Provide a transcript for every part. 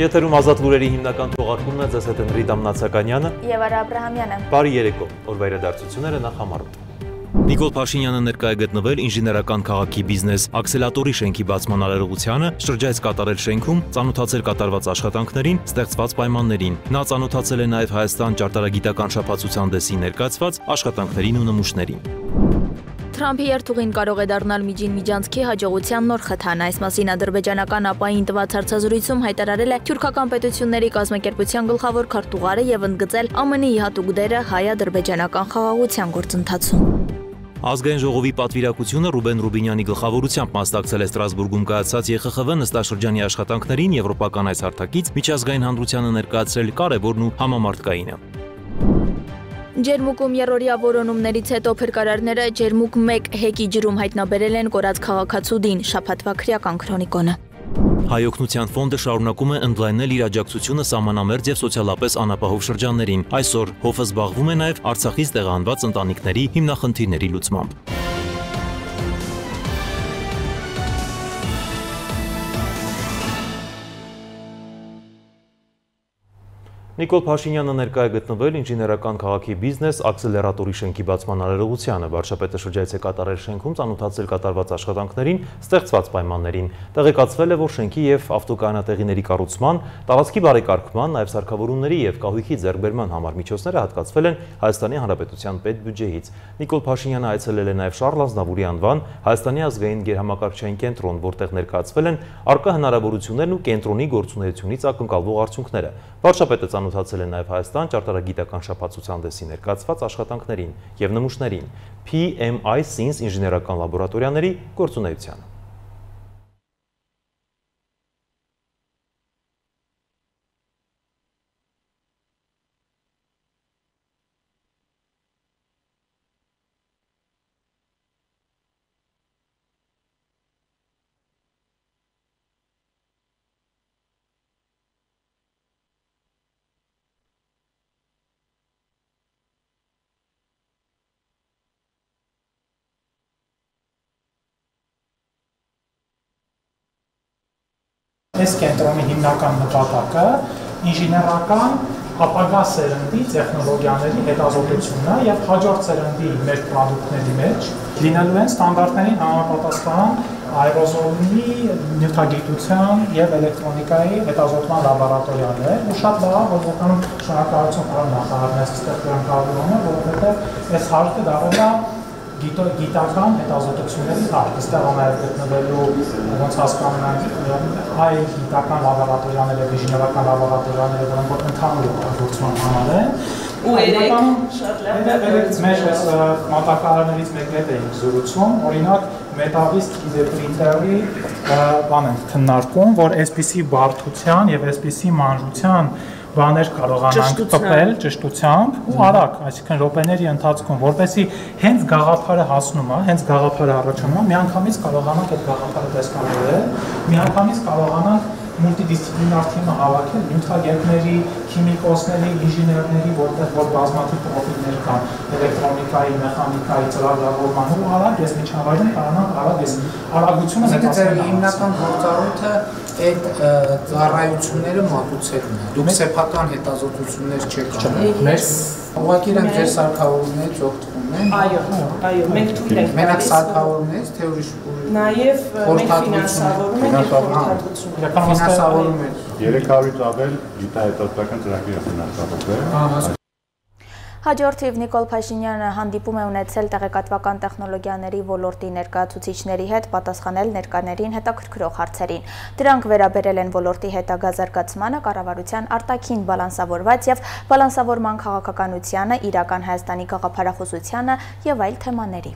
Եթերում ազատ լուրերի հիմնական թողարկումն է, ձեզ հետ են Ռիտա Մնացականյանը և Արա Աբրահամյանը։ Բարի երեկո, օրվա իրադարձությունները նախամարոտ։ Նիկոլ Փաշինյանը ներկա է գտնվել ինժեներական քաղաքի բիզնես աքսելատորի շենքի բացման արարողությանը, շրջայց կատարել շենքում, ծանոթացել կատարված աշխատանքներին, ստեղծված պայմաններին։ Նա ծանոթացել է նաև Հայաստան ճարտարագիտական շփաթության դեսի ներկայացված աշխատանքներին ու նմուշներին։ Թրամփի երթուղին կարող է դառնալ միջին միջանցքի հաջողության նոր խթան։ Այս մասին ադրբեջանական ԱՊԱ-ին տված հարցազրույցում հայտարարել է թյուրքական պետությունների կազմակերպության գլխավոր քարտուղարը և ընդգծել ԱՄՆ-ի հատուկ դերը հայ-ադրբեջանական խաղաղության գործընթացում։ Ազգային ժողովի պատվիրակությունը Ռուբեն Ռուբինյանի գլխավորությամբ մասնակցել է Ստրասբուրգում կայացած ԵԽԽՎ նստաշրջանի աշխատանքներին եվրոպական այս հարթակից միջազգային հանրությանը ներկայացրել կարևորն ու համամարտկայինը։ Ջերմուկում երրորդյա որոնումներից հետո փրկարարները ջերմուկ 1 հեկի ջրում հայտնաբերել են կորած քաղաքացու Դին, շաբաթվա քրեական քրոնիկոնը։ Հայ օգնության ֆոնդը շարունակում է ընդլայնել իր աջակցությունը սահմանամերձ եւ սոցիալապես անապահով շրջաններին։ Այսօր ՀՕՖ-ը զբաղվում է նաեւ Արցախից տեղահանված ընտանիքների հիմնախնդիրների լուծմամբ։ Նիկոլ Փաշինյանը ներկա է գտնվել ինժեներական քաղաքի բիզնես աքսելերատորի շենքի բացման արարողությանը, վարչապետը շրջայց է կատարել շենքում, ծանոթացել կատարված աշխատանքներին, ստեղծված պայմաններին, տեղեկացվել է, որ շենքի եւ ավտոկայանատեղիների կառուցման, տարածքի բարեկարգման, նաեւ սարքավորումների եւ կահույքի ձեռքբերման համար միջոցները հատկացվել են Հայաստանի Հանրապետության պետբյուջեից։ Նիկոլ Փաշինյանը այցելել է նաեւ Շարլ Ազնավուրի անվան Հայաստանի ազգային գերհամակարգչային կենտրոն, որտեղ ներկայացվել են առկա հնարավորություններն ու կենտրոնի գործունեությունից ակնկալվող արդյունքները։ Վարչապետը ծանոթացել է նաև Հայաստան ճարտարագիտական շփաթության դեսի ներկայացված աշխատանքներին և նմուշներին, PMI Sins ինժեներական լաբորատորիաների գործունեությանը։ Այս կենտրոնի հիմնական նպատակը ինժեներական ապագա սերնդի տեխնոլոգիաների հետազոտությունն է եւ հաջորդ սերնդի մեր պրոդուկտների մեջ լինելու են ստանդարտներին համապատասխան աերոզոլի, նյութագիտության եւ էլեկտրոնիկայի հետազոտման լաբորատորիաներ, ու շատ լավ, որ որքան շնորհակալություն պարոն նախարար մեզ ստեղ կարգավորում է, որովհետեւ այս հարկը դառել է գիտական հետազոտությունների հարկ, այստեղ նաև գտնվելու ոնց հասկանում են հայ գիտական լաբորատորիաներ եւ ինժեներական լաբորատորիաները, որոնք որ ընդհանուր օգտագործման համար են, ու մեր մատակարարներից մեկի հետ էինք զրուցում, օրինակ Metavist 3D printer-ի բան ենք քննարկում, որ այսպիսի բարդության եւ այսպիսի մանրության բաներ կարողանանք տպել ճշտությամբ ու արագ, այսինքն րոպեների ընթացքում, որպեսզի հենց գաղափարը հասնում է, հենց գաղափարը առաջանում է, միանգամից կարողանանք այդ գաղափարը տեսկանալ, միանգամից կարողանանք մուլտիդիսցիպլինար թիմը հավաքել նյութագետների, քիմիկոսների, ինժեներների, որտեղ որ բազմաթիվ պրոֆիլներ կան էլեկտրոնիկայի, մեխանիկայի, ծրագրավորման ու արագ ես միջավայրում կարողանանք արագ ես արագությունը ձեր հիմնական գործառույթը այդ ծառայությունները մատուցելն է։ Դուք սեփական հետազոտություններ չեք անում։ Մեր ուղղակի իրենք ձեր սարքավորումներից օգտվում են։ Այո, մենք թույլ ենք մենակ սարքավորումներից, թե ուրիշ նաև մենք ֆինանսավորում ենք խորհրդատվություն։ Ֆինանսավորում եք 300-ից ավել գիտահետազոտական ծրագրեր ֆինանսավորվել։ Հաջորդիվ Նիկոլ Փաշինյանը հանդիպում է ունեցել տեղեկատվական տեխնոլոգիաների ոլորտի ներկայացուցիչների հետ, պատասխանել ներկաներին հետաքրքրող հարցերին։ Դրանք վերաբերել են ոլորտի հետագա զարգացմանը, կառավարության արտաքին բալանսավորված եւ բալանսավորման քաղաքականությանը, իրական Հայաստանի գաղափարախոսությանը եւ այլ թեմաների։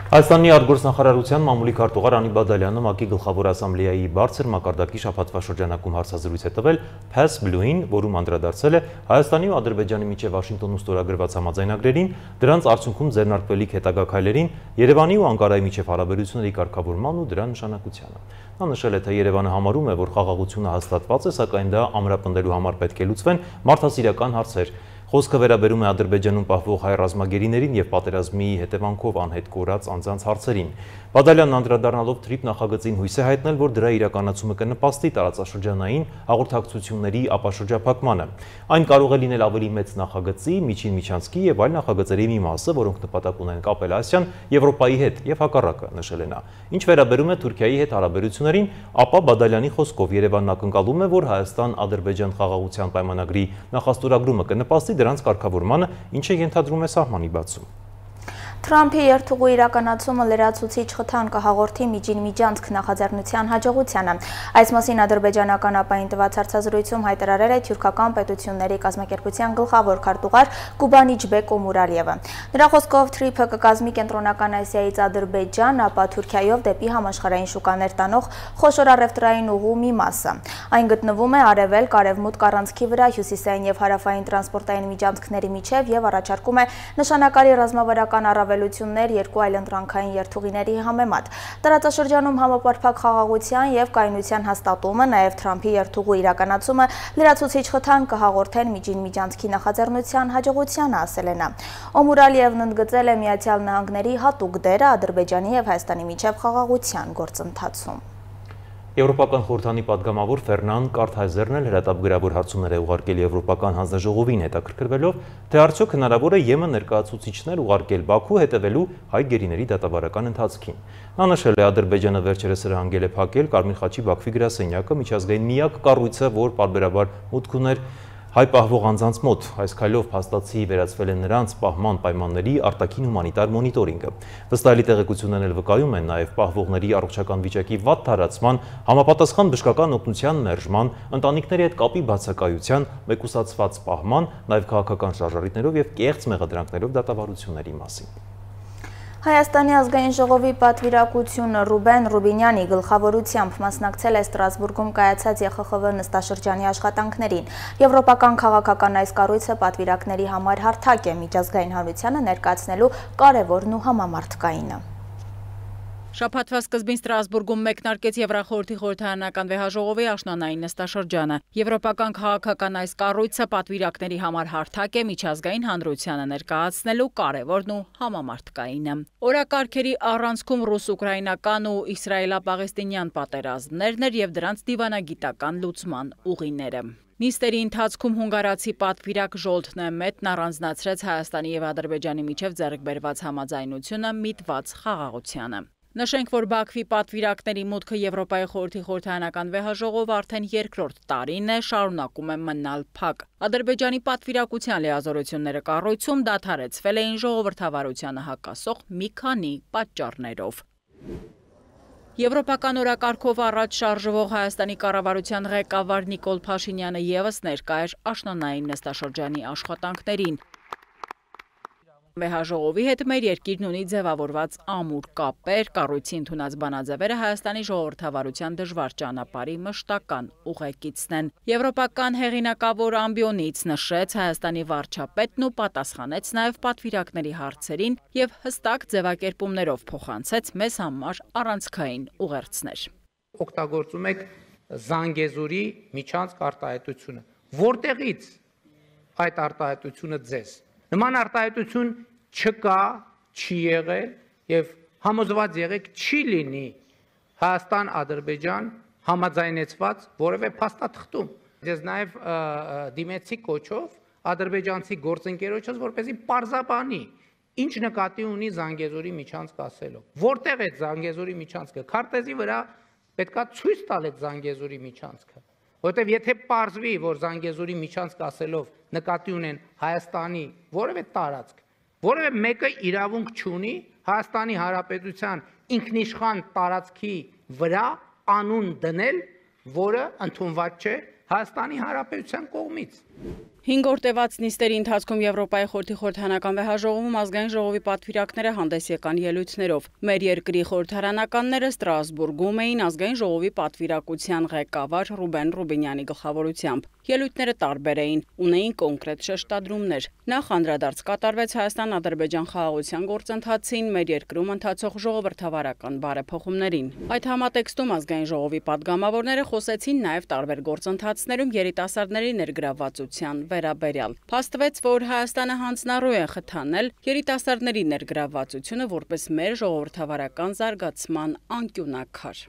Հայաստանի արտգործնախարարության մամուլի քարտուղար Անի Բադալյանը ՄԱԿ-ի գլխավոր ասամբլեայի բարձր մակարդակի շաբաթվա շրջանակում հարցազրույց է տվել Pass Blue-ին, որում անդրադարձել է Հայաստանի ու Ադրբեջանի միջև Վաշինգտոնում ստորագրված համաձայնագրերին, դրանց արդյունքում ձեռնարկվելիք հետագա քայլերին, Երևանի ու Անկարայի միջև հարաբերությունների կարգավորման ու դրա նշանակությանը։ Նա նշել է, թե Երևանը համարում է, որ խաղաղությունը հաստատված է, սակայն դա ամրապնդելու համար պետք է լուծվեն մարդասիրական հարցեր։ Խոսքը վերաբերում է Ադրբեջանում պահվող հայ ռազմագերիներին եւ պատերազմի հետևանքով անհետ կորած անձանց հարցերին։ Բադալյանն անդրադառնալով թրիփ նախագծին հույս է հայտնել, որ դրա իրականացումը կնպաստի տարածաշրջանային հաղորդակցությունների ապաշրջափակմանը։ Այն կարող է լինել ավելի մեծ նախագծի, միջին միջանցքի եւ այլ նախագծերի մի մասը, որոնք նպատակ ունեն կապել Ասիան Եվրոպայի հետ եւ հակառակը, նշել է նա։ Ինչ վերաբերում է Թուրքիայի հետ հարաբերություններին, ապա Բադալյանի խոսքով Երևանն ակնկալում է, որ Հայաստան-Ադրբեջան խաղաղության պայմանագրի նախաստորագրումը կնպաստի դրանց կարգավորմանը, ինչը ենթադրում է սահմանի բացում։ Թրամփի երթուղու իրականացումը լրացուցիչ խթան կհաղորդի միջին միջանցք նախաձեռնության հաջողությանը։ Այս մասին ադրբեջանական ԱՊԱ-ին տված հարցազրույցում հայտարարել է թյուրքական պետությունների կազմակերպության գլխավոր քարտուղար Կուբանիջբեկ Օմուրալիևը։ Նրա խոսքով թրիփը կկազմի Կենտրոնական Ասիայից Ադրբեջան, ապա Թուրքիայով դեպի համաշխարհային շուկաներ տանող խոշոր առևտրային ուղու մի մասը։ Այն գտնվում է արևելք, արևմուտք առանցքի վրա, հյուսիսային եւ հարավային տրանսպորտային միջանցքների միջև եւ առաջարկում է նշանակալի ռազմավարական առավելություններ երկու այլընտրանքային երթուղիների համեմատ։ Տարածաշրջանում համապարփակ խաղաղության եւ կայունության հաստատումը, նաեւ Թրամփի երթուղու իրականացումը լրացուցիչ խթան կհաղորդեն միջին միջանցքի նախաձեռնության հաջողությանը, ասել է նա։ Օմուրալիևն ընդգծել է Միացյալ Նահանգների հատուկ դերը Ադրբեջանի եւ Հայաստանի միջև խաղաղության գործընթացում։ Եվրոպական խորհրդանի падգամավոր Ֆերնան Կարթայզերն էլ հրատապգրավոր հարցումներ է ուղարկել Եվրոպական հանձնաժողովին, հետաքրքրվելով, թե արդյոք հնարավոր է ԵՄ ներկայացուցիչներ ուղարկել Բաքու հետևելու հայ գերիների դատավարական ընթացքին։ Նա նշել է, Ադրբեջանը վերջերս հրահանգել է փակել Կարմիր խաչի Բաքվի գրասենյակը, միջազգային միակ կառույցը, որ պարբերաբար մուտք ուներ հայ պահվող անձանց մոտ։ Այս քայլով փաստացի վերացվել է նրանց պահման պայմանների արտաքին հումանիտար մոնիտորինգը։ Վստահելի տեղեկություններն էլ վկայում են նաև պահվողների առողջական վիճակի վատ տարածման, համապատասխան բժշկական օգնության մերժման, ընտանիքների հետ կապի բացակայության, մեկուսացված պահման, նաև քաղաքական շարժառիթներով եւ կեղծ մեղադրանքներով դատավարությունների մասին։ Հայաստանի ազգային ժողովի պատվիրակությունը Ռուբեն Ռուբինյանի գլխավորությամբ մասնակցել է Ստրասբուրգում կայացած ԵԽԽՎ նստաշրջանի աշխատանքներին։ Եվրոպական քաղաքական այս կառույցը պատվիրակների համար հարթակ է միջազգային հանրությանը ներկայացնելու կարևորն ու համամարտկայինը։ Շաբաթվա սկզբին Ստրասբուրգում մեկնարկեց Եվրախորհրդի խորհրդարանական վեհաժողովի աշնանային նստաշրջանը։ Եվրոպական քաղաքական այս կառույցը պատվիրակների համար հարթակ է միջազգային հանրությանը ներկայացնելու կարևորն ու համամարտկայինը։ Օրակարգերի առանցքում ռուս-ուկրաինական ու իսրայելա-պաղեստինյան պատերազմներն էր եւ դրանց դիվանագիտական լուծման ուղիները։ Նիստերի ընթացքում հունգարացի պատվիրակ Ժոլտ Նեմետն առանձնացրեց Հայաստանի եւ Ադրբեջանի միջև ձեռք բերված համաձայնությունը միտված խաղաղությանը։ Նշենք, որ Բաքվի պատվիրակների մուտքը Եվրոպայի խորհրդի խորհրդարանական վեհաժողով արդեն երկրորդ տարին է, շարունակում է մնալ փակ։ Ադրբեջանի պատվիրակության լիազորությունները կառույցում դադարեցվել էին ժողովրդավարությանը հակասող մի քանի պատճառներով։ Եվրոպական օրակարգով առաջ շարժվող Հայաստանի կառավարության ղեկավար Նիկոլ Փաշինյանը ևս ներկա էր աշնանային նստաշրջանի աշխատանքներին։ Վեհաժողովի հետ մեր երկիրն ունի ձևավորված ամուր կապեր, կառույցի ընդունած բանաձևերը Հայաստանի ժողովրդավարության դժվար ճանապարհի մշտական ուղեկիցն են։ Եվրոպական հեղինակավոր ամբիոնից նշեց Հայաստանի վարչապետն ու պատասխանեց նաև պատվիրակների հարցերին եւ հստակ ձևակերպումներով փոխանցեց մեզ համար առանցքային ուղերձներ։ Օգտագործում եք Զանգեզուրի միջանցք արտահայտությունը։ Որտեղից այդ արտահայտությունը ձեզ։ Նման արտահայտություն չկա, չի եղել եւ համոզված եղեք չի լինի Հայաստան-Ադրբեջան համաձայնեցված որևէ փաստաթղթում։ Ես նաեւ դիմեցի կոչով ադրբեջանցի գործընկերոջս, որպեսզի պարզաբանի ինչ նկատի ունի Զանգեզուրի միջանցք ասելով։ Որտեղ է Զանգեզուրի միջանցքը։ Քարտեզի վրա պետքա ցույց տալ այդ Զանգեզուրի միջանցքը։ Որտեւ եթե պարզվի, որ Զանգեզուրի միջանցք ասելով նկատի ունեն Հայաստանի որևէ տարածք, որևէ մեկը իրավունք չունի Հայաստանի Հանրապետության ինքնիշխան տարածքի վրա անուն դնել, որը ընդունված չէ Հայաստանի Հանրապետության կողմից։ 5 օր տևած նիստերի ընթացքում Եվրոպայի խորհրդի խորհրդարանական վեհաժողովում ազգային ժողովի պատվիրակները հանդես եկան ելույթներով։ Մեր երկրի խորհրդարանականները Ստրասբուրգում էին ազգային ժողովի պատվիրակության ղեկավար Ռուբեն Ռուբինյանի գլխավորությամբ։ Ելույթները տարբեր էին, ունեին կոնկրետ շեշտադրումներ։ Նախ անդրադարձ կատարվեց Հայաստան-Ադրբեջան խաղաղության գործընթացին, մեր երկրում ընթացող ժողովրդավարական բարեփոխումներին։ Այդ համատեքստում ազգային ժողովի պատգամավորները խոսեցին նաև տարբեր գործընթացներում երիտասարդների ներգրավվածության վերաբերյալ։ Փաստվեց, որ Հայաստանը հանձնառու է խթանել երիտասարդների ներգրավվածությունը որպես մեր ժողովրդավարական զարգացման անկյունակար։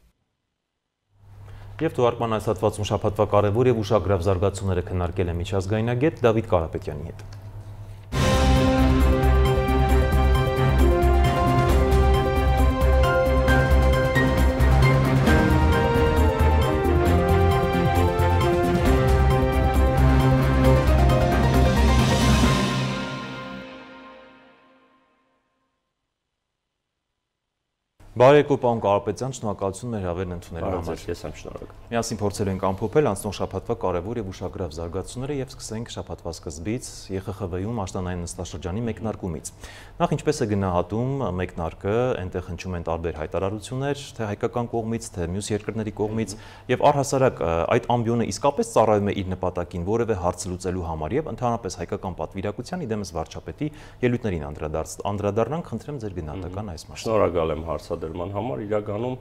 Եվ թողարկման այս հատվածում շաբաթվա կարևոր եւ ուշագրավ զարգացումները քննարկել է միջազգայնագետ Դավիթ Կարապետյանի հետ։ Բարեկո պարոն Կարապետյան, շնորհակալություն մեր հավերն ընդունելու համար։ Ես եմ շնորհակալ։ Միասին փորձելու ենք ամփոփել անցնող շաբաթվա կարևոր եւ ուշագրավ զարգացումները եւ սկսենք շաբաթվա սկզբից ԵԽԽՎ-ում աշնանային նստաշրջանի մեկնարկումից։ Նախ ինչպես է գնահատում մեկնարկը, այնտեղ հնչում են տարբեր հայտարարություններ, թե հայկական կողմից, թե մյուս երկրների կողմից եւ առհասարակ այդ ամբիոնը իսկապես ծառայում է իր նպատակին որևէ հարց լուծելու համար եւ ընդհանրապես հայկական պատվիրակության իդեմս վարչապետի ելույթներին անդրադառնանք, խնդրեմ ձեր գնահատական այս մասը։ Շնորհակալ եմ հարցադրման համար, իրականում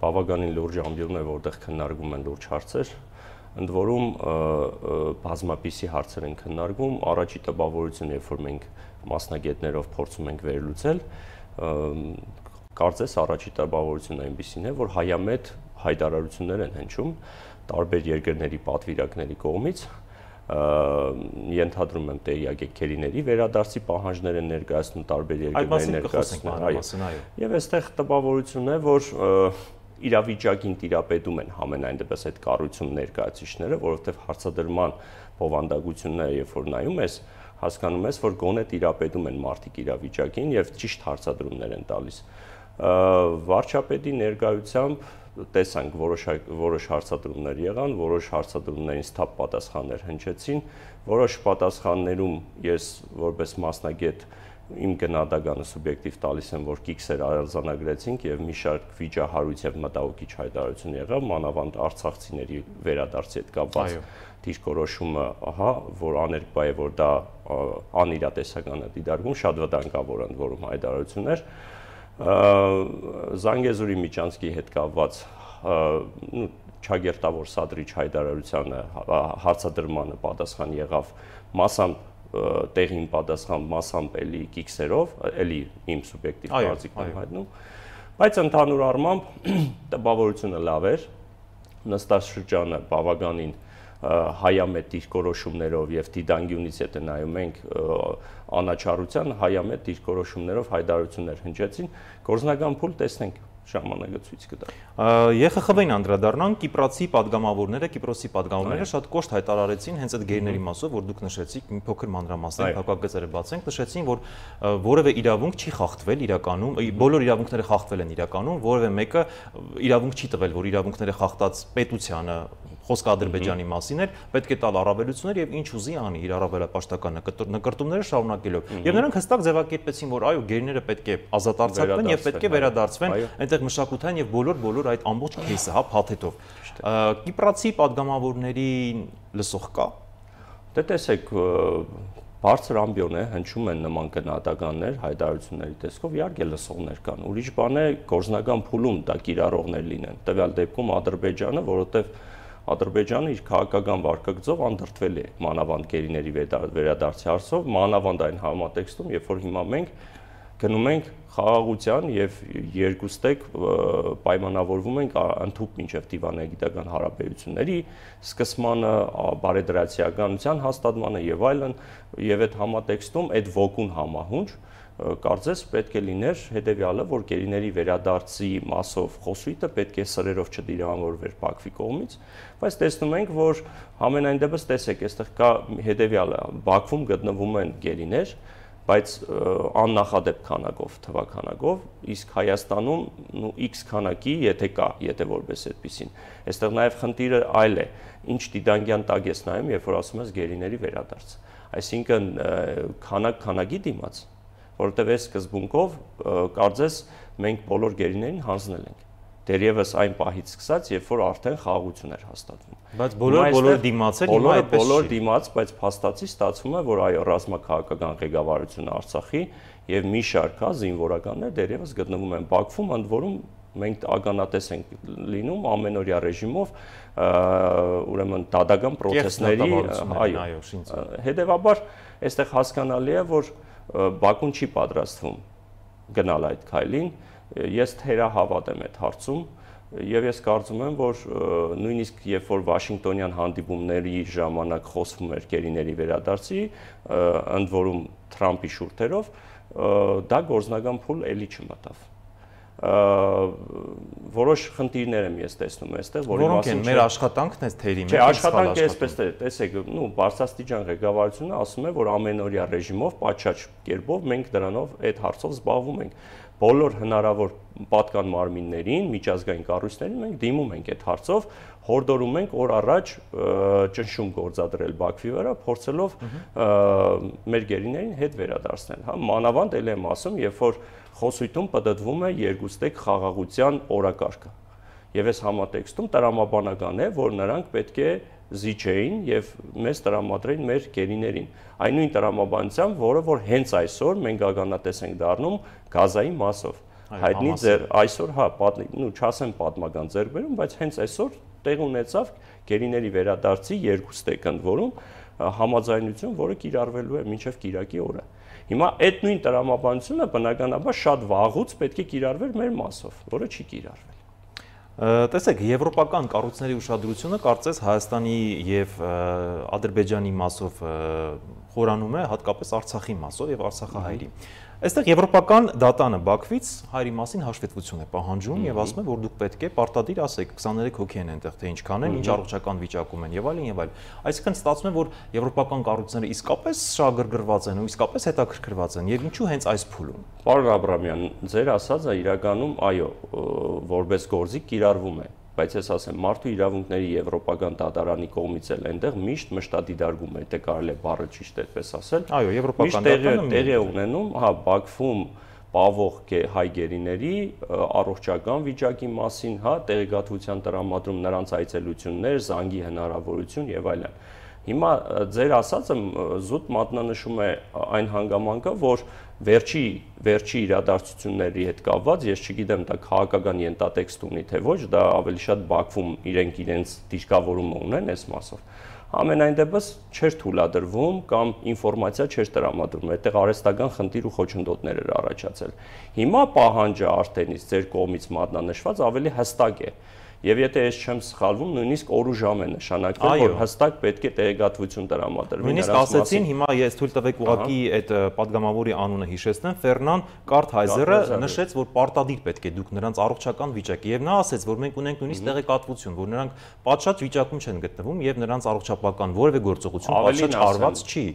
բավականին լուրջ ամբիոն է, որտեղ քննարկվում են լուրջ հարցեր, ընդ որում բազմապիսի հարցեր են քննարկվում, առաջի տպավորությունը, երբ որ մենք մասնագետներով փորձում ենք վերլուծել, կարծես առաջի տպավորությունը այնպիսին է, որ հայամետ հայտարարություններ են հնչում տարբեր երկրների պատվիրակների կողմից, ենթադրում եմ տեղյակ եք գերիների վերադարձի պահանջներ են ներկայացնում տարբեր երկրների ներկայացնում, եւ այստեղ տպավորությունն է, որ իրավիճակին տիրապետում են համենայն դեպս այդ կառույցում ներկայացուցիչները, որովհետեւ հարցադրման բովանդակությունները, երբ որ նայում ես, հասկանում ես, որ գոնե տիրապետում են մարդիկ իրավիճակին եւ ճիշտ հարցադրումներ են տալիս։ Վարչապետի ներկայությամբ տեսանք որոշ հարցադրումներ եղան, որոշ հարցադրումներին սթափ պատասխաններ հնչեցին, որոշ պատասխաններում ես որպես մասնագետ իմ գնահատականը սուբյեկտիվ տալիս եմ, որ կիքսեր արձանագրեցինք եւ մի շարք վիճահարույց եւ մտահոգիչ հայտարարություն եղավ, մանավանդ արցախցիների վերադարձի հետ կապված դիրքորոշումը, որ աներկբա է, որ դա անիրատեսական է դիտարկվում, շատ վտանգավոր ընդ որում հայտարարություններ։ Զանգեզուրի Միչանսկի հետ կապված չագերտավոր սադրիչ հայտարարությանը հարցադրմանը պատասխան եղավ մասամբ տեղին պատասխան մասամբ էլի կիքսերով, էլի իմ սուբյեկտիվ կարծիքն եմ հայտնում, բայց ընդհանուր առմամբ տպավորությունը լավ էր, նստաշրջանը բավականին հայամետ դիրքորոշումներով եւ դիտանկյունից եթե նայում ենք անաչառության հայամետ դիրքորոշումներով հայտարարություններ հնչեցին, գործնական փուլ տեսնենք ժամանակը ցույց կտա։ ԵԽԽՎ-ին անդրադառնանք, Կիպրոսի падգամավորները շատ կոշտ հայտարարեցին հենց այդ գերիների մասով, որ դուք նշեցիք, մի փոքր մանրամասներ հակագծերը բացենք, նշեցին, որ որևէ իրավունք չի խախտվել իրականում, բոլոր իրավունքները խախտվել են իրականում, որևէ մեկը իրավունք չի տվել, որ իրավունքները խախտած պետությանը, խոսքը Ադրբեջանի մասին էր, պետք է տալ առավելություններ եւ ինչ ուզի անի իր առավելապաշտական նկրտումները շարունակելով։ Եվ նրանք հստակ ձևակերպեցին, որ այո, գերիները պետք է ազատ արձակվեն եւ պետք է վերադարձվեն այնտեղ մշակութային եւ բոլոր այդ ամբողջ кейսը, փաթեթով։ Կիպրացի падգամավորների լսող կա։ Դե տեսեք, բարձր ամբիոն է, հնչում են նման գնահատականներ, հայտարարությունների տեսքով, իհարկե լսողներ կան։ Ուրիշ բան է գործնական փուլում դա կիրառողներ լինեն։ Տվյալ դեպքում Ադրբեջանը, որովհետեւ Ադրբեջանը իր քաղաքական վարկագծով անդրդվել է մանավանդ գերիների վերադարձի հարցով, մանավանդ այն համատեքստում, երբ որ հիմա մենք գնում ենք խաղաղության եւ երկուստեք պայմանավորվում ենք ընդհուպ մինչեւ դիվանագիտական հարաբերությունների սկսմանը, բարեդրացիականության հաստատմանը եւ այլն, եւ այդ համատեքստում այդ ոգուն համահունչ կարծես պետք է լիներ հետեւյալը, որ գերիների վերադարձի մասով խոսույթը պետք է սրերով չդիրավորվեր Բաքվի կողմից, բայց տեսնում ենք, որ համենայն դեպս տեսեք, այստեղ կա հետեւյալը, Բաքվում գտնվում են գերիներ, բայց աննախադեպ քանակով, թվականակով, իսկ Հայաստանում X քանակի, եթե որպես այդպեսին։ Այստեղ նաև խնդիրը այլ է, ինչ դիտանկյան տակ ես նայում, երբ որ ասում ես գերիների վերադարձ։ Այսինքն քանակի դիմաց, որովհետև այս սկզբունքով կարծես մենք բոլոր գերիներին հանձնել ենք։ Դերևս այն պահից սկսած, երբ որ արդեն խաղաղություն էր հաստատվում։ Բայց բոլոր դիմացել հիմա այդպես չի։ Բոլոր դիմաց, բայց փաստացի ստացվում է, որ այո, ռազմաքաղաքական ղեկավարությունը Արցախի եւ մի շարք զինվորականներ դերևս գտնվում են Բաքվում, ընդ որում Մենք ականատես ենք լինում ամենօրյա ռեժիմով, ուրեմն դատական պրոցեսների, այո, հետևաբար այստեղ հասկանալի է, որ Բաքուն չի պատրաստվում գնալ այդ քայլին, ես թերահավատ եմ այդ հարցում եւ ես կարծում եմ, որ նույնիսկ երբ որ Վաշինգտոնյան հանդիպումների ժամանակ խոսվում էր գերիների վերադարձի, ընդ որում Թրամփի շուրթերով, դա գործնական փուլ էլի չմտավ։ Որոշ խնդիրներ եմ ես տեսնում այստեղ, որի մասին մեր աշխատանքն է թերի մեջ։ Չէ, աշխատանքը այսպես է, տեսեք, բարձրաստիճան ղեկավարությունը ասում է, որ ամենօրյա ռեժիմով, պատշաճ կերպով մենք դրանով այդ հարցով զբաղվում ենք։ Բոլոր հնարավոր պատկան մարմիններին, միջազգային կառույցներին մենք դիմում ենք այդ հարցով, հորդորում ենք օր առաջ ճնշում գործադրել Բաքվի վրա, փորձելով մեր գերիներին հետ վերադարձնել։ Հա, մանավանդ էլ եմ ասում, երբ որ խոսույթում պտտվում է երկուստեք խաղաղության օրակարգը։ Եվ այս համատեքստում տրամաբանական է, որ նրանք պետք է զիջեին եւ մեզ տրամադրեին մեր գերիներին։ Այն նույն տրամաբանությամբ, որը որ հենց այսօր մենք ականատես ենք դառնում Գազայի մասով։ Հայտնի այսօր, հա, չասեմ պատմական ձեռքբերում, բայց հենց այսօր տեղ ունեցավ գերիների վերադարձի երկուստեք ընդ որում համաձայնություն, որը կիրառվելու է մինչև կիրակի օրը։ Հիմա այդ նույն տրամաբանությունը բնականաբար շատ վաղուց պետք է կիրառվեր մեր մասով, որը չի կիրառվել։ Տեսեք, եվրոպական կառույցների ուշադրությունը կարծես Հայաստանի եւ Ադրբեջանի մասով խորանում է, հատկապես Արցախի մասով եւ Արցախահայերի։ Այստեղ եվրոպական դատանը Բաքվից հայերի մասին հաշվետվություն է պահանջում եւ ասում է, որ դուք պետք է պարտադիր ասեք 23 հոգի են այնտեղ թե ինչքան են, ինչ առողջական վիճակում են եւ այլն եւ այլն։ Այսինքն ստացվում է, որ եվրոպական կառույցները իսկապես շահագրգռված են ու իսկապես հետաքրքրված են եւ ինչու հենց այս փուլում։ Պարոն Աբրամյան, ձեր ասածը իրականում այո, որպես գործիք կիրառվում է, բայց ես ասեմ, մարդու իրավունքների եվրոպական դատարանի կողմից էլ այնտեղ միշտ մշտադիդարգում է, դե կարելի է բառը ճիշտ այդպես ասել։ Այո, եվրոպական դատարանը տեղի է ունենում, հա, Բաքվում պավող հայ գերիների առողջական վիճակի մասին, հա, տեղեկատվության տրամադրում, նրանց այցելություններ, զանգի հնարավորություն եւ այլն։ Հիմա ձեր ասածը զուտ մատնանշում է այն հանգամանքը, որ վերջի իրադարձությունների հետ կապված, ես չգիտեմ, դա քաղաքական ենթատեքստ ունի թե ոչ, դա ավելի շատ Բաքվում իրենց դիրքավորումը ունեն այս մասով։ Ամենայն դեպս չէր թույլատրվում կամ ինֆորմացիա չէր տրամադրվում, այդտեղ արհեստական խնդիր ու խոչընդոտներ էր առաջացել։ Հիմա պահանջը արդեն իսկ ձեր կողմից մատնանշված ավելի հստակ է։ Եվ եթե ես չեմ սխալվում, նույնիսկ օր ու ժամ է նշանակվել, որ հստակ պետք է տեղեկատվություն տրամադրվի։ Նույնիսկ ասեցին, հիմա ես թույլ տվեք ուղղակի այդ падգամավորի անունը հիշեցնեմ, Ֆերնան Կարթհայզերը նշեց, որ պարտադիր պետք է դուք նրանց առողջական վիճակի եւ նա ասեց, որ մենք ունենք նույնիսկ տեղեկատվություն, որ նրանք պատշաճ վիճակում չեն գտնվում եւ նրանց առողջապահական որևէ գործողություն պատշաճ արված չի։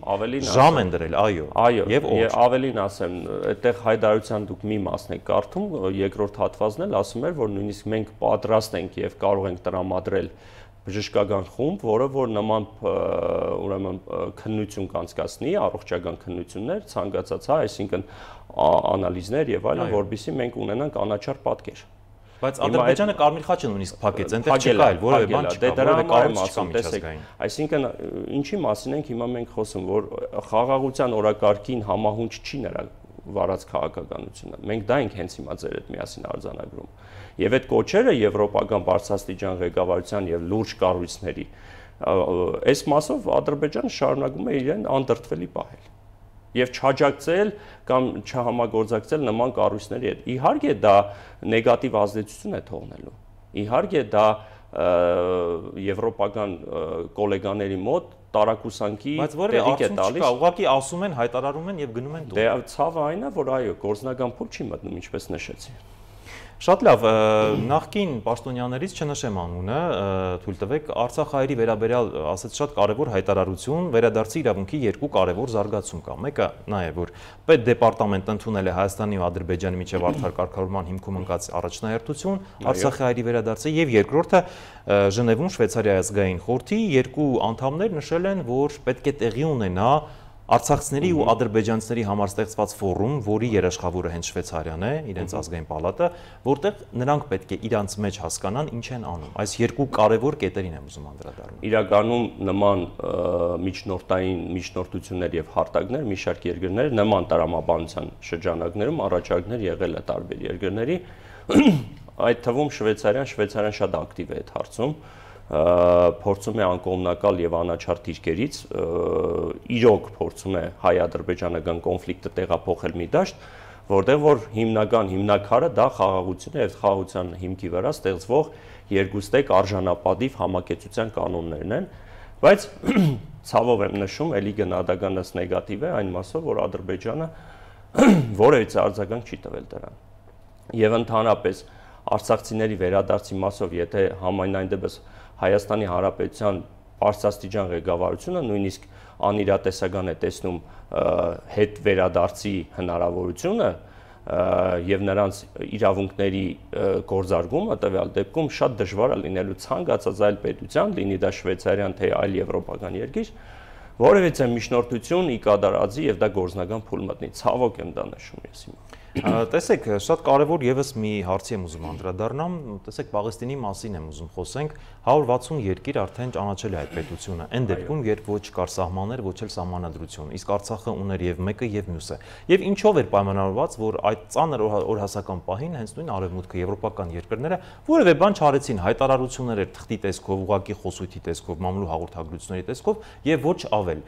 Ժամ են դրել, այո։ Եվ ավելին ասեմ, այդտեղ հայտարարության դուք մի մասն եք կարդում, երկրորդ հատվածն էլ ասում էր, որ նույնիսկ մենք պատրաստ ենք եւ կարող ենք տրամադրել բժշկական խումբ, որը որ նման ուրեմն քննություն կանցկացնի, առողջական քննություններ, ցանկացած, հա, այսինքն անալիզներ եւ այլն, որովհետեւ մենք ունենանք անաչառ պատկեր։ Բայց Ադրբեջանը կարմիր խաչը նույնիսկ փակեց, այնտեղ չկա այլ որևէ բան չկա, որևէ կառույց չկա միջազգային։ Այսինքն ինչի մասին ենք հիմա մենք խոսում, որ խաղաղության օրակարգին համահունչ չի նրա վարած քաղաքականությունը։ Մենք դա ենք հենց հիմա ձեր հետ միասին արձանագրում։ Եվ այդ կոչերը եվրոպական բարձրաստիճան ղեկավարության եւ լուրջ կառույցների այս մասով Ադրբեջանը շարունակում է իրեն անդրդվելի պահել եւ չհաջակցել կամ չհամագործակցել նման կառույցների հետ։ Իհարկե դա նեգատիվ ազդեցություն է թողնելու։ Իհարկե դա եվրոպական գոլեգաների մոտ տարակուսանքի տեղիք է տալիս։ Բայց ուղղակի ասում են, հայտարարում են եւ գնում են տուն։ Դե ցավը այն է, որ այո, գործնական փուլ չի մտնում, ինչպես նշեցի։ Շատ լավ, նախկին պաշտոնյաներից չնշեմ անունը, թույլ տվեք, Արցախահայերի վերաբերյալ ասեց շատ կարևոր հայտարարություն, վերադարձի իրավունքի երկու կարևոր զարգացում կա։ Մեկը նա է, որ պետդեպարտամենտը ընդունել է Հայաստանի ու Ադրբեջանի միջև արդար կարգավորման հիմքում ընկած առաջնահերթություն, Արցախահայերի վերադարձը, եւ երկրորդը Ժնևում Շվեյցարիայի ազգային խորհրդի երկու անդամներ նշել են, որ պետք է տեղի ունենա արցախցիների ու ադրբեջանցիների համար ստեղծված ֆորում, որի երաշխավորը հենց Շվեյցարիան է, իրենց ազգային պալատը, որտեղ նրանք պետք է իրանց մեջ հասկանան ինչ են անում։ Այս երկու կարևոր կետերին եմ ուզում անդրադառնալ։ Իրականում նման միջնորդություններ եւ հարտակներ մի շարք երկրներ նման տրամաբանության շրջանակներում առաջարկներ եղել է տարբեր երկրների այդ թվում Շվեյցարիան շատ ակտիվ է այդ հարցում, փորձում է անկողմնակալ եւ անաչառ դիրքերից իրոք փորձում է հայ-ադրբեջանական կոնֆլիկտը տեղափոխել մի դաշտ, որտեղ որ հիմնակարը դա խաղաղությունն է եւ խաղաղության հիմքի վրա ստեղծվող երկուստեք արժանապատիվ համակեցության կանոններն են, բայց ցավով եմ նշում, ելի գնահատականս նեգատիվ է այն մասով, որ Ադրբեջանը որևիցե արձագանք չի տվել դրան։ Եվ ընդհանրապես արցախցիների վերադարձի մասով, եթե համայն դեպս Հայաստանի Հանրապետության բարձրաստիճան ղեկավարությունը նույնիսկ անիրատեսական է տեսնում հետ վերադարձի հնարավորությունը եւ նրանց իրավունքների գործարկումը տվյալ դեպքում շատ դժվար է լինելու ցանկացած այլ պետության, լինի դա Շվեյցարիան թե այլ եվրոպական երկիր, որևիցե միջնորդություն ի կատարածի եւ դա գործնական փուլ մտնի։ Ցավոք եմ դա նշում ես հիմա։ Տեսեք, շատ կարևոր եւս մի հարցի եմ ուզում անդրադառնամ, տեսեք, Պաղեստինի մասին եմ ուզում խոսենք, 160 երկիր արդեն ճանաչել է այդ պետությունը, այն դեպքում, երբ ոչ կար սահմաններ, ոչ էլ սահմանադրություն, իսկ Արցախը ուներ եւ մեկը եւ մյուսը։ Եվ ինչով էր պայմանավորված, որ այդ ծանր օրհասական պահին հենց նույն արևմուտքը եվրոպական երկրները որևէ բան չարեցին, հայտարարություններ էր թղթի տեսքով, ուղղակի խոսույթի տեսքով, մամլու հաղորդագրությունների տեսքով եւ ոչ ավել։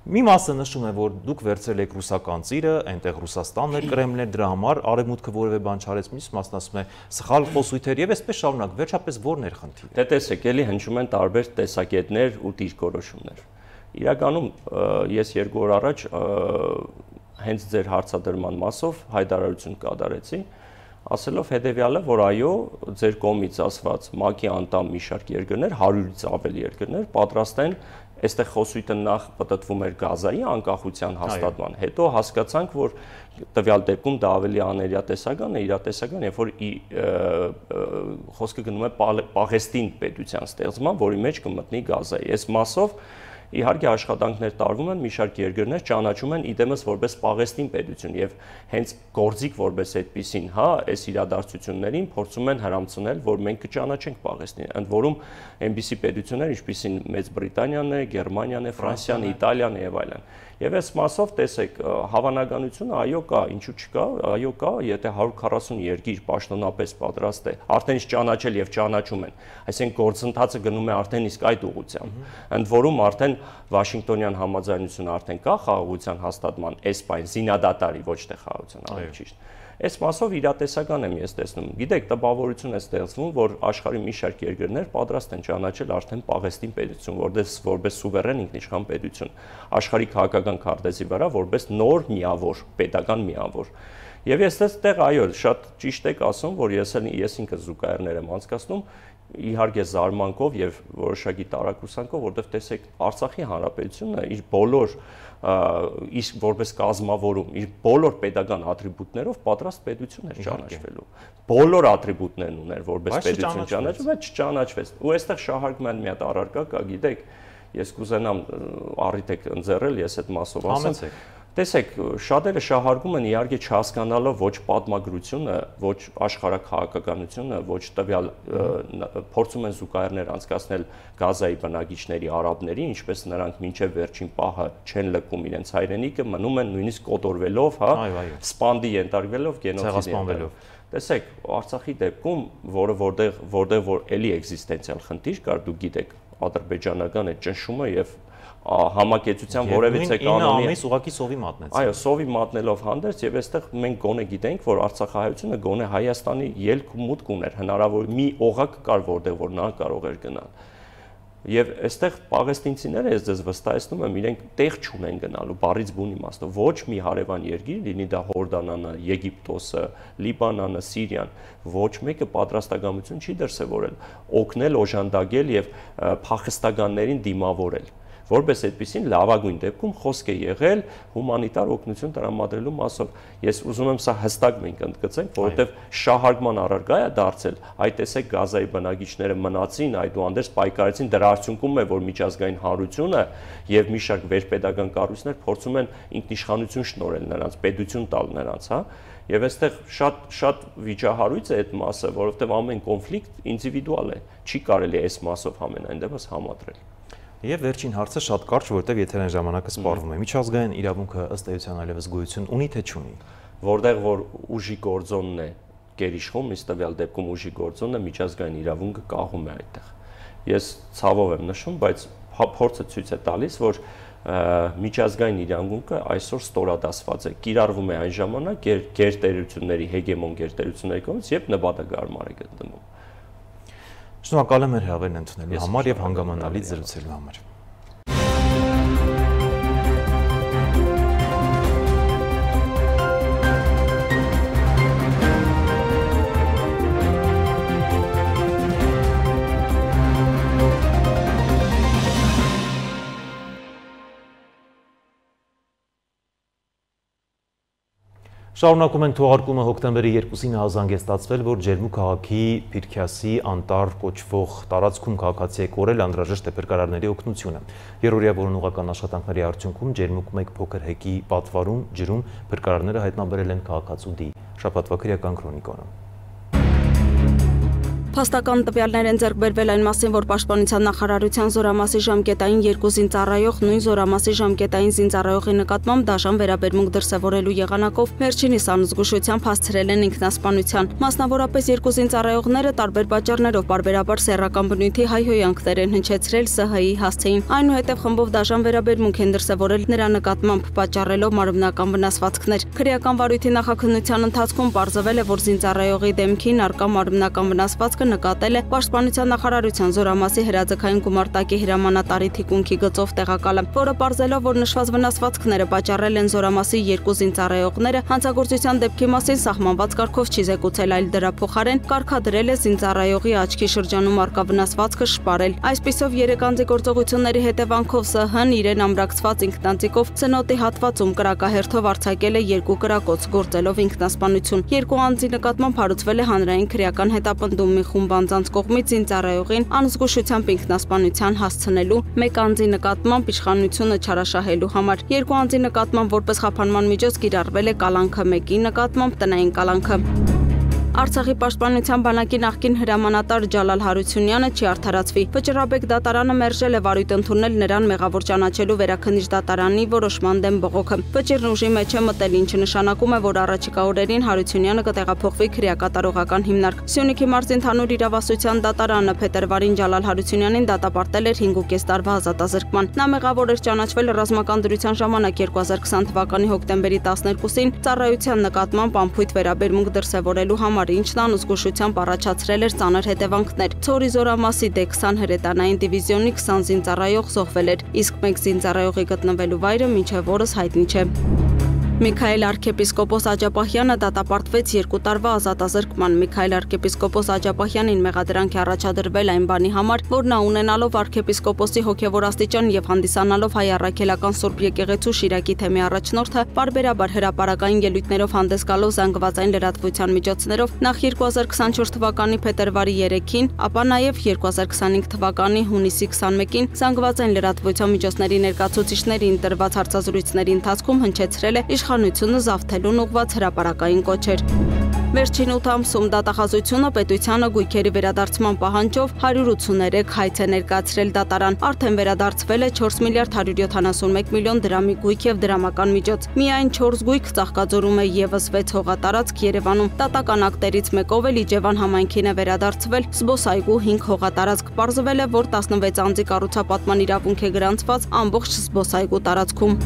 Մի մասը նշում է, որ դուք վերցրել եք ռուսական ծիրը, այնտեղ Ռուսաստանն էր, Կրեմլն էր, դրա համար արևմուտքը որևէ բան չարեց, մյուս մասն ասում է սխալ խոսույթեր եւ այսպես շարունակ, վերջապես ո՞րն էր խնդիրը։ Դե տեսեք, էլի հնչում են տարբեր տեսակետներ ու դիրքորոշումներ։ Իրականում ես 2 օր առաջ հենց ձեր հարցադրման մասով հայտարարություն կատարեցի, ասելով հետեւյալը, որ այո, ձեր կողմից ասված ՄԱԿ-ի անդամ մի շարք երկրներ, 100-ից ավել երկրներ պատրաստ են այստեղ խոսույթը նախ պատտվում էր Գազայի անկախության հաստատման, հետո հասկացանք, որ տվյալ դեպքում դա ավելի աներյատեսական է, իրատեսական, երբ որ խոսքը գնում է Պաղեստին պետության ստեղծման, որի մեջ կմտնի Գազայի։ Այս մասով իհարկե աշխատանքներ տարվում են, մի շարք երկրներ ճանաչում են իդեմս որպես Պաղեստին պետություն եւ հենց գործիք որպես այդպեսին, հա, այս իրադարձություններին փորձում են հրամցնել, որ մենք կճանաչենք Պաղեստինը, ընդ որում այնպիսի պետություններ, ինչպիսին Մեծ Բրիտանիան է, Գերմանիան է, Ֆրանսիան է, Իտալիան է եւ այլն։ Եվ այս մասով տեսեք, հավանականությունը այո կա, ինչու չկա, այո կա, եթե 140 երկիր պաշտոնապես պատրաստ է, արդեն ճանաչել եւ ճանաչում են, այսինքն գործընթացը գնում է արդեն իսկ այդ ուղղությամբ, ընդ որում արդեն Վաշինգտոնյան համաձայնությունը արդեն կա խաղաղության հաստատման էսպայն զինադատարի, ոչ թե խաղաղության, ավելի ճիշտ։ Այս մասով իրատեսական եմ ես տեսնում։ Գիտեք, տպավորություն է ստեղծվում, որ աշխարհի մի շարք երկրներ պատրաստ են ճանաչել արդեն Պաղեստին պետություն, որպես սուվերեն ինքնիշխան պետություն, աշխարհի քաղաքական քարտեզի վրա որպես նոր միավոր, պետական միավոր։ Եվ ես այստեղ այո, շատ ճիշտ եք ասում, որ ես ինքս զուգահեռներ եմ անցկացնում, իհարկե զարմանքով եւ որոշակի տարակուսանքով, որովհետեւ տեսեք, Արցախի հանրապետությունը իր բոլոր իսկ որպես կազմավորում, իր բոլոր պետական ատրիբուտներով պատրաստ պետություն էր ճանաչվելու։ Բոլոր ատրիբուտներն ուներ որպես պետություն ճանաչվում, բայց չճանաչվեց։ Ու այստեղ շահարկման մի հատ առարկա կա, գիտեք, ես կուզենամ առիթ եք ընձեռել, ես այդ մասով ասեմ։ Տեսեք, շատերը շահարկում են իհարկե չհասկանալով ոչ պատմագրությունը, ոչ աշխարհաքաղաքականությունը, ոչ տվյալ փորձում են զուգահեռներ անցկացնել Գազայի բնակիչների արաբների, ինչպես նրանք մինչև վերջին պահը չեն լքում իրենց հայրենիքը, մնում են նույնիսկ կոտորվելով, հա, սպանդի ենթարկվելով, գենոցիդի ենթարկվելով։ Տեսեք, Արցախի դեպքում, որտեղ որ էլի էգզիստենցիալ խնդիր կար, դուք գիտեք, ադրբեջանական այդ ճնշումը եւ համակեցության որևիցե կանոնի ամիս ուղակի սովի մատնեց։ Այո, սովի մատնելով հանդերձ եւ այստեղ մենք գոնե գիտենք, որ Արցախահայությունը գոնե Հայաստանի ելք ու մուտք ուներ, հնարավոր մի օղակ կար, որտեղ որ նա կարող էր գնալ։ Եվ այստեղ պաղեստինցիները, ես ձեզ վստահեցնում եմ, իրենք տեղ չունեն գնալու, բառից բուն իմաստով, ոչ մի հարևան երկիր, լինի դա Հորդանանը, Եգիպտոսը, Լիբանանը, Սիրիան, ոչ մեկը պատրաստակամություն չի դրսևորել օգնել, օժանդակել եւ փախստականներին դիմավորել։ Որպես այդպեսին լավագույն դեպքում խոսք է եղել հումանիտար օգնություն տրամադրելու մասով։ Ես ուզում եմ սա հստակ մենք ընդգծենք, որովհետև շահարկման առարկա է դարձել, այդ տեսեք Գազայի բնակիչները մնացին, այդուհանդերձ պայքարեցին, դրա արդյունքում է, որ միջազգային հանրությունը եւ մի շարք վերպետական կառույցներ փորձում են ինքնիշխանություն շնորհել նրանց, պետություն տալ նրանց, հա։ Եվ այստեղ շատ վիճահարույց է այդ մասը, որովհետև ամեն կոնֆլիկտ ինդիվիդուալ է, չի կարելի այս մասով համենայն դեպս համադրել։ Եվ վերջին հարցը շատ կարճ, որովհետև եթերային ժամանակը սպառվում է։ Միջազգային իրավունքը ըստ էության այլևս գոյություն ունի թե չունի։ Որտեղ որ ուժի գործոնն է գերիշխում, իսկ տվյալ դեպքում ուժի գործոնը միջազգային իրավունքը կահում է այդտեղ։ Ես ցավով եմ նշում, բայց փորձը ցույց է տալիս, որ միջազգային իրավունքը այսօր ստորադասված է, կիրառվում է այն ժամանակ, երբ գերտերությունների, հեգեմոն գերտերությունների կողմից, երբ նպատակահարմար է գտնվում։ Շնորհակալ եմ հրավերն ընդունելու համար եւ հանգամանալից զրուցելու համար։ Շարունակում են թողարկումը հոկտեմբերի 2-ին հազանգեստացվել, որ Ջերմուկ քաղաքի Փիրքյասի անտառ կոչվող տարածքում քաղաքացի է կորել անհրաժեշտ է փրկարարների օգնությունը։ Երրորդյա որոնողական աշխատանքների արդյունքում Ջերմուկ 1 փոքր հեկի պատվարում ջրում փրկարարները հայտնաբերել են քաղաքացու դի։ Շաբաթվա քրեական քրոնիկոն։ Փաստական տվյալներ են ձեռք բերվել այն մասին, որ Պաշտպանության նախարարության զորամասի ժամկետային 2 զինծառայող նույն զորամասի ժամկետային զինծառայողի նկատմամբ դաշան վերաբերմունք դրսևորելու եղանակով վերջինիս անզգուշությամբ հասցրել են ինքնասպանության։ Մասնավորապես 2 զինծառայողները տարբեր պատճառներով պարբերաբար սեռական բնույթի հայհոյանքներ են հնչեցրել ՍՀԻ հասցեին։ Այնուհետև խմբով դաշան վերաբերմունք են դրսևորել նրա նկատմամբ, պատճառելով մարմնական վնասվածքներ։ Քրեական վարույթի նախաքննության ընթացքում պարզվել է, որ զինծառայողի դեմքին արկա մարմնական վնասվածքը նկատել է Պաշտպանության նախարարության զորամասի հրաձգային գումարտակի հրամանատարի թիկունքի գծով տեղակալը, որը պարզելով, որ նշված վնասվածքները պատճառել են զորամասի 2 զինծառայողները, հանցագործության դեպքի մասին սահմանված կարգով չի զեկուցել, այլ դրա փոխարեն կարգադրել է զինծառայողի աչքի շրջանում արկա վնասվածքը շպարել։ Այսպիսով 3 անձի գործողությունների հետևանքով ՍՀ-ն իրեն ամրակցված ինքնանձիկով ցնոտի հատվածում կրակահերթով արձակել է 2 կրակոց, գործելով ինքնասպանություն։ 2 անձի նկատմամբ հարուցվել է հանրային քրեական հետապնդում մի խումբ անձանց կողմից զինծառայողին անզգուշությամբ ինքնասպանության հասցնելու, 1 անձի նկատմամբ իշխանությունը չարաշահելու համար։ 2 անձի նկատմամբ որպես խափանման միջոց կիրառվել է կալանքը, 1-ի նկատմամբ տնային կալանքը։ Արցախի պաշտպանության բանակի նախկին հրամանատար Ջալալ Հարությունյանը չի արդարացվի։ Վճռաբեկ դատարանը մերժել է վարույթ ընդունել նրան մեղավոր ճանաչելու վերաքննիչ դատարանի որոշման դեմ բողոքը։ Վճիռն ուժի մեջ է մտել, ինչը նշանակում է, որ առաջիկա օրերին Հարությունյանը կտեղափոխվի քրեակատարողական հիմնարկ։ Սյունիքի մարզի ընդհանուր իրավասության դատարանը փետրվարին Ջալալ Հարությունյանին դատապարտել էր 5.5 տարվա ազատազրկման։ Նա մեղավոր էր ճանաչվել ռազմական դրության ժամանակ 2020 թվականի հոկտեմբերի 12-ին ծառայության նկատմամբ անփույթ վերաբերմունք դրսևորելու համար, ինչն անզգուշությամբ առաջացրել էր ծանր հետևանքներ։ Ցորի զորամասի D20 հրետանային դիվիզիոնի 20 զինծառայող զոհվել էր, իսկ 1 զինծառայողի գտնվելու վայրը մինչև օրս հայտնի չէ։ Միքայել arczepiskopos Աջապահյանը դատապարտվեց 2 տարվա ազատազրկման։ Միքայել arczepiskopos Աջապահյանին մեղադրանք է առաջադրվել այն բանի համար, որ նա ունենալով arczepiskoposի հոգևոր աստիճան եւ հանդիսանալով հայ առաքելական Սուրբ եկեղեցու Շիրակի թեմի առաջնորդը, պարբերաբար հրապարակային ելույթներով հանդես գալով զանգվածային լրատվության միջոցներով նախ 2024 թվականի փետրվարի 3-ին, ապա նաեւ 2025 թվականի հունիսի 21-ին զանգվածային լրատվության միջոցների ներկայացուցիչներին տրված հարցազրույցների ընթացքում հնչեցրել է իշխանությունը զավթելուն ուղղված հրապարակային կոչեր։ Վերջին 8 ամսում դատախազությունը պետությանը գույքերի վերադարձման պահանջով 183 հայց է ներկայացրել դատարան։ Արդեն վերադարձվել է 4 միլիարդ 171 միլիոն դրամի գույք եւ դրամական միջոց։ Միայն 4 գույք ծաղկաձորում է եւս 6 հողատարածք Երևանում։ Դատական ակտերից մեկով էլ Իջևան համայնքին է վերադարձվել զբոսայգու 5 հողատարածք։ Պարզվել է, որ 16 անձի կառուցապատման իրավունք է գրանցված ամբողջ զբոսայգու տարածքում։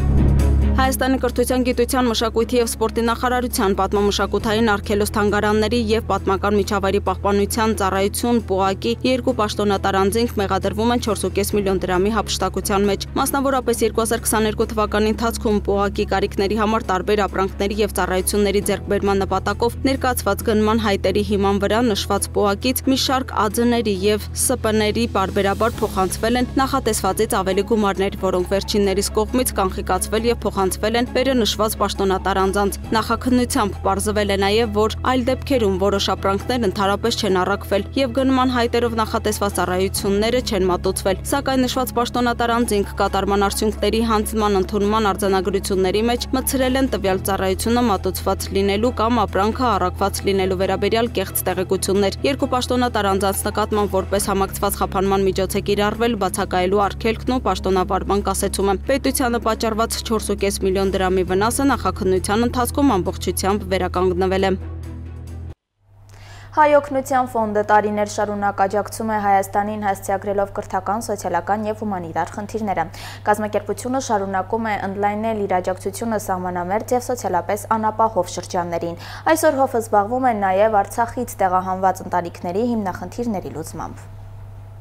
Հայաստանի կրթության, գիտության, մշակույթի եւ սպորտի նախարարության պատմամշակութային արգելոց թանգարանների եւ պատմական միջավայրի պահպանության ծառայություն ՊՕԱԿ-ի 2 պաշտոնատար անձինք մեղադրվում են 4.5 միլիոն դրամի հափշտակության մեջ։ Մասնավորապես 2022 թվականի ընթացքում ՊՕԱԿ-ի կարիքների համար տարբեր ապրանքների եւ ծառայությունների ձեռքբերման նպատակով ներկայացված գնման հայտերի հիման վրա նշված ՊՕԱԿ-ից մի շարք ԱՁ-ների եւ ՍՊ-ների պարբերաբար փոխանցվել են նախատեսվածից ավելի գումարներ, որոնք վերջիններիս կողմից կանխիկացվել եւ փոխանցվել են վերը նշված պաշտոնատար անձանց։ Նախաքննությամբ պարզվել է նաև, որ այլ դեպքերում որոշ ապրանքներ ընդհանրապես չեն առաքվել եւ գնման հայտերով նախատեսված ծառայությունները չեն մատուցվել, սակայն նշված պաշտոնատար անձինք կատարման արդյունքների հանձնման ընդունման արձանագրությունների մեջ մտցրել են տվյալ ծառայությունը մատուցված լինելու կամ ապրանքը առաքված լինելու վերաբերյալ կեղծ տեղեկություններ։ 2 պաշտոնատար անձանց նկատմամբ որպես համակցված խափանման միջոց է կիրառվել բացակայելու արգելքն ու պաշտոնավարման կասեցումը։ Պետությանը պատճառված 4.5 միլիոն դրամի վնասը նախաքննության ընթացքում ամբողջությամբ վերականգնվել է։ Հայ օգնության ֆոնդը տարիներ շարունակ աջակցում է Հայաստանին հասցեագրելով կրթական, սոցիալական եւ հումանիտար խնդիրները։ Կազմակերպությունը շարունակում է ընդլայնել իր աջակցությունը սահմանամերձ եւ սոցիալապես անապահով շրջաններին։ Այսօր հովը զբաղվում է նաեւ Արցախից տեղահանված ընտանիքների հիմնախնդիրների լուծմամբ։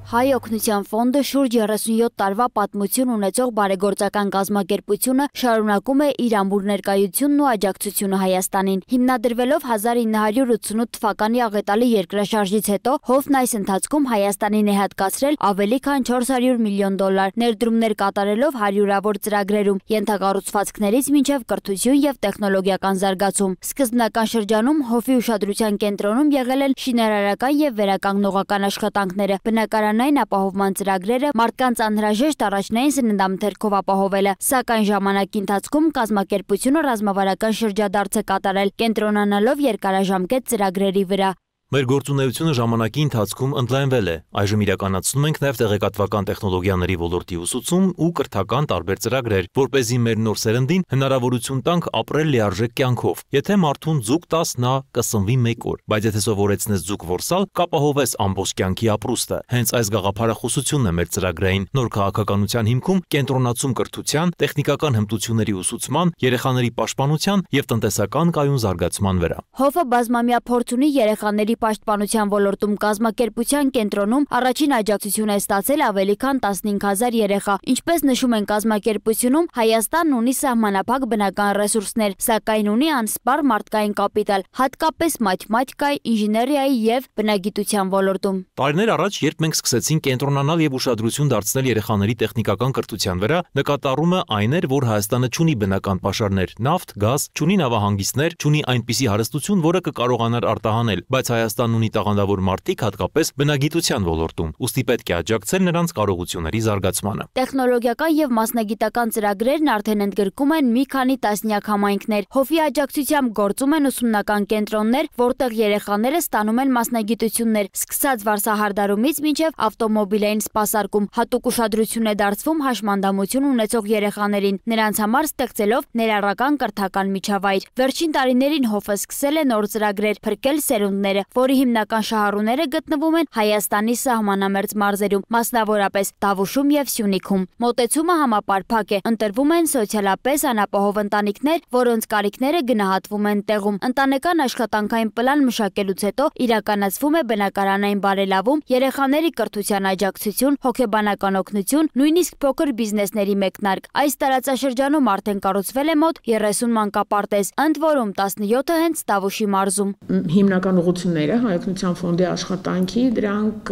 Հայ օգնության ֆոնդը շուրջ 37 տարվա պատմություն ունեցող բարեգործական կազմակերպությունը շարունակում է իր ամուր ներկայությունն ու աջակցությունը Հայաստանին։ Հիմնադրվելով 1988 թվականի աղետալի երկրաշարժից հետո հովն այս ընթացքում Հայաստանին է հատկացրել ավելի քան 400 միլիոն դոլար, ներդրումներ կատարելով հարյուրավոր ծրագրերում, ենթակառուցվածքներից մինչև կրթություն եւ տեխնոլոգիական զարգացում։ Սկզբնական շրջանում հովի ուշադրության կենտրոնում եղել են շինարարական եւ վերականգնողական աշխատանքները, բնակարանային ապահովման ծրագրերը, մարդկանց անհրաժեշտ առաջնային սննդամթերքով ապահովելը, սակայն ժամանակի ընթացքում կազմակերպությունը ռազմավարական շրջադարձ է կատարել, կենտրոնանալով երկարաժամկետ ծրագրերի վրա։ Մեր գործունեությունը ժամանակի ընթացքում ընդլայնվել է։ Այժմ իրականացնում ենք նաև տեղեկատվական տեխնոլոգիաների ոլորտի ուսուցում ու կրթական տարբեր ծրագրեր, որպեսզի մեր նոր սերնդին հնարավորություն տանք ապրել լիարժեք կյանքով։ Եթե մարդուն ձուկ տաս, նա կսնվի մեկ օր, բայց եթե սովորեցնես ձուկ որսալ, կապահովես ամբողջ կյանքի ապրուստը։ Հենց այս գաղափարախոսությունն է մեր ծրագրային նոր քաղաքականության հիմքում կենտրոնացում կրթության, տեխնիկական հմտությունների ուսուցման, երեխաների պաշտպանության եւ տնտեսական կայուն զարգացման վրա։ Հովը բազմամյա փորձ ունի երեխաների պաշտպանության ոլորտում կազմակերպության կենտրոնում առաջին աջակցություն է ստացել ավելի քան 15000 երեխա։ Ինչպես նշում են կազմակերպությունում, Հայաստանն ունի սահմանափակ բնական ռեսուրսներ, սակայն ունի անսպառ մարդկային կապիտալ, հատկապես մաթեմատիկայի, ինժեներիայի եւ բնագիտության ոլորտում։ Տարիներ առաջ, երբ մենք սկսեցինք կենտրոնանալ եւ ուշադրություն դարձնել երեխաների տեխնիկական կրթության վրա, նկատառումը այն էր, որ Հայաստանը չունի բնական պաշարներ, նավթ, գազ, չունի նավահանգիստներ, չունի այնպիսի հարստություն, որը կկարողանար արտահանել, բայց Հայաստանն ունի տաղանդավոր մարդիկ, հատկապես բնագիտության ոլորտում, ուստի պետք է աջակցել նրանց կարողությունների զարգացմանը։ Տեխնոլոգիական եւ մասնագիտական ծրագրերն արդեն ընդգրկում են մի քանի տասնյակ համայնքներ։ Հովի աջակցությամբ գործում են ուսումնական կենտրոններ, որտեղ երեխաները ստանում են մասնագիտություններ, սկսած վարսահարդարումից մինչև ավտոմոբիլային սպասարկում։ Հատուկ ուշադրություն է դարձվում հաշմանդամություն ունեցող երեխաներին, նրանց համար ստեղծելով ներառական կրթական միջավայր։ Վերջին տարիներին հովը սկսել է նոր ծրագրեր փրկել սերունդները, որի հիմնական շահառուները գտնվում են Հայաստանի սահմանամերձ մարզերում, մասնավորապես Տավուշում եւ Սյունիքում։ Մոտեցումը համապարփակ է, ընտրվում են սոցիալապես անապահով ընտանիքներ, որոնց կարիքները գնահատվում են տեղում։ Ընտանեկան աշխատանքային պլան մշակելուց հետո իրականացվում է բնակարանային բարելավում, երեխաների կրթության աջակցություն, հոգեբանական օգնություն, նույնիսկ փոքր բիզնեսների մեկնարկ։ Այս տարածաշրջանում արդեն կառուցվել է մոտ 30 մանկապարտեզ, ընդ որում 17-ը հենց Տավուշի մարզում։ Հիմնական ուղղությունները Հայ օգնության ֆոնդի աշխատանքի դրանք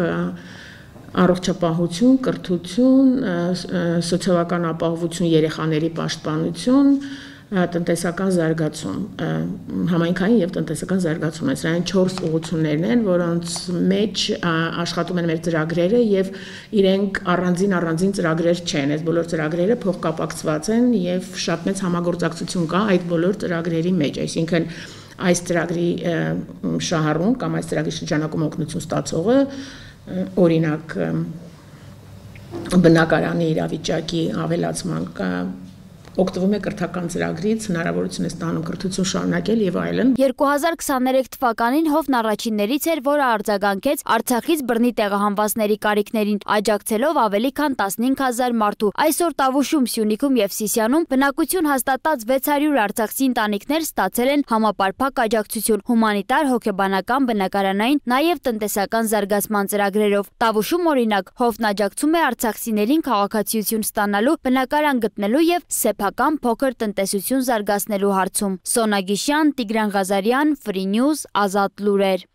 առողջապահություն, կրթություն, սոցիալական ապահովություն, երեխաների պաշտպանություն, տնտեսական զարգացում, համայնքային եւ տնտեսական զարգացում։ Սրանք 4 ուղղություններն են, որոնց մեջ աշխատում են մեր ծրագրերը եւ իրենք առանձին ծրագրեր չեն։ Այս բոլոր ծրագրերը փոխկապակցված են եւ շատ մեծ համագործակցություն կա այդ բոլոր ծրագրերի մեջ, այսինքն այս ծրագրի շահառուն կամ այս ծրագրի շրջանակում օգնություն ստացողը օրինակ բնակարանի իրավիճակի ավելացման օգտվում է կրթական ծրագրից, հնարավորություն է ստանում կրթություն շարունակել եւ այլն։ 2023 թվականին հովն առաջիններից էր, որը արձագանքեց Արցախից բռնի տեղահանվածների կարիքներին, աջակցելով ավելի քան 15000 մարդու։ Այսօր Տավուշում, Սյունիքում եւ Սիսիանում բնակություն հաստատած 600 արցախցի ընտանիքներ ստացել են համապարփակ աջակցություն հումանիտար, հոգեբանական, բնակարանային, նաեւ տնտեսական զարգացման ծրագրերով։ Տավուշում օրինակ հովն աջակցում է արցախցիներին քաղաքացիություն ստանալու, բնակարան գտնելու եւ փոքր տնտեսություն զարգացնելու հարցում։ Սոնա Գիշյան, Տիգրան Ղազարյան, Free News, Ազատ լուրեր։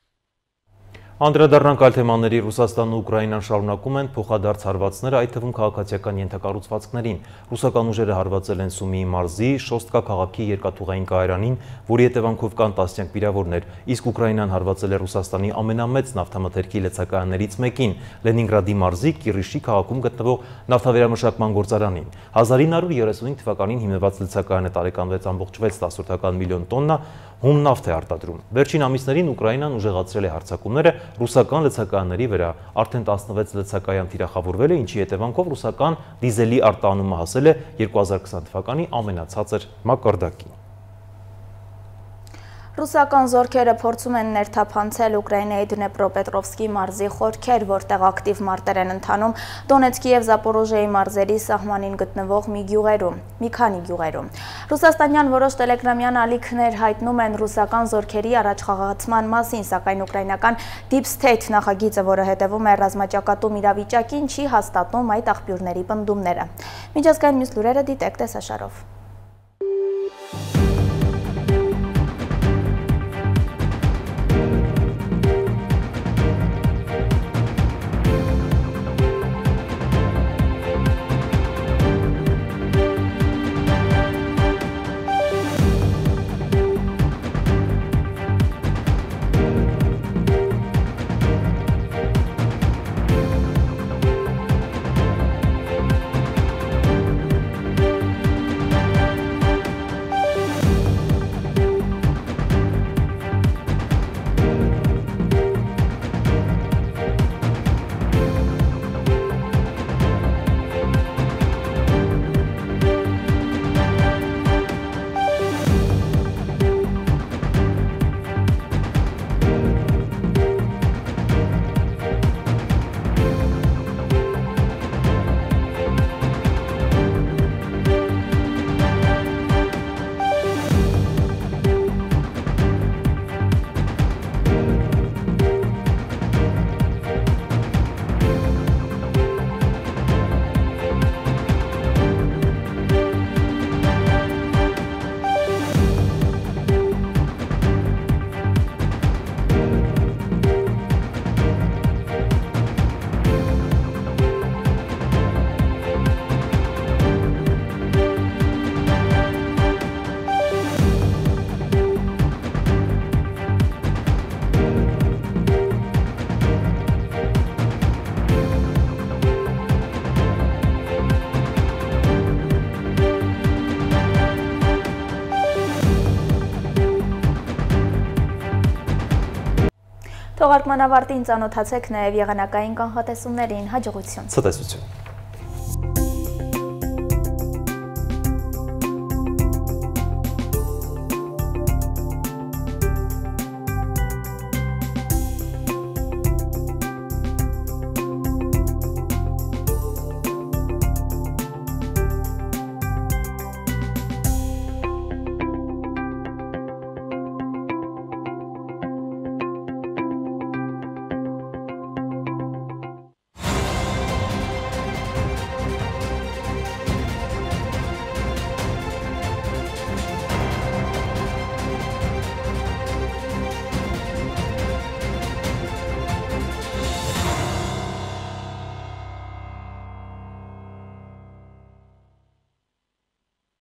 Անդրադառնանք այլ թեմաների։ Ռուսաստանն ու Ուկրաինան շարունակում են փոխադարձ հարվածները, այդ թվում քաղաքացիական ենթակառուցվածքներին։ Ռուսական ուժերը հարվածել են Սումիի մարզի Շոստկա քաղաքի երկաթուղային կայարանին, որի հետևանքով կան տասնյակ վիրավորներ, իսկ Ուկրաինան հարվածել է Ռուսաստանի ամենամեծ նավթամթերքի լցակայաններից մեկին՝ Լենինգրադի մարզի Կիրիշի քաղաքում գտնվող նավթավերամշակման գործարանին։ 1935 թվականին հիմնված լցակայանը տարեկան 6.6 միլիոն տոննա հում նավթ է արտադրում։ Վերջին ամիսներին Ուկրաինան ուժեղացրել է հարձակումները ռուսական լցակայանների վրա, արդեն 16 լցակայան թիրախավորվել է, ինչի հետևանքով ռուսական դիզելի արտահանումը հասել է 2020 թվականի ամենացածր մակարդակին։ Ռուսական զորքերը փորձում են ներթափանցել Ուկրաինայի Դնեպրոպետրովսկի մարզի խորքեր, որտեղ ակտիվ մարտեր են ընթանում Դոնեցկի և Զապորոժիայի մարզերի սահմանին գտնվող մի քանի գյուղերում։ Ռուսաստանյան որոշ տելեգրամյան ալիքներ հայտնում են ռուսական զորքերի առաջխաղացման մասին, սակայն ուկրաինական Deep State նախագիծը, որը հետևում է ռազմաճակատում իրավիճակին, չի հաստատում այդ աղբյուրների պնդումները։ Միջազգային մյուս լուրերը դիտեք տեսաշարով։ Թողարկման ավարտին ծանոթացեք նաև եղանակային կանխատեսումներին, հաջողություն։ Ցտեսություն։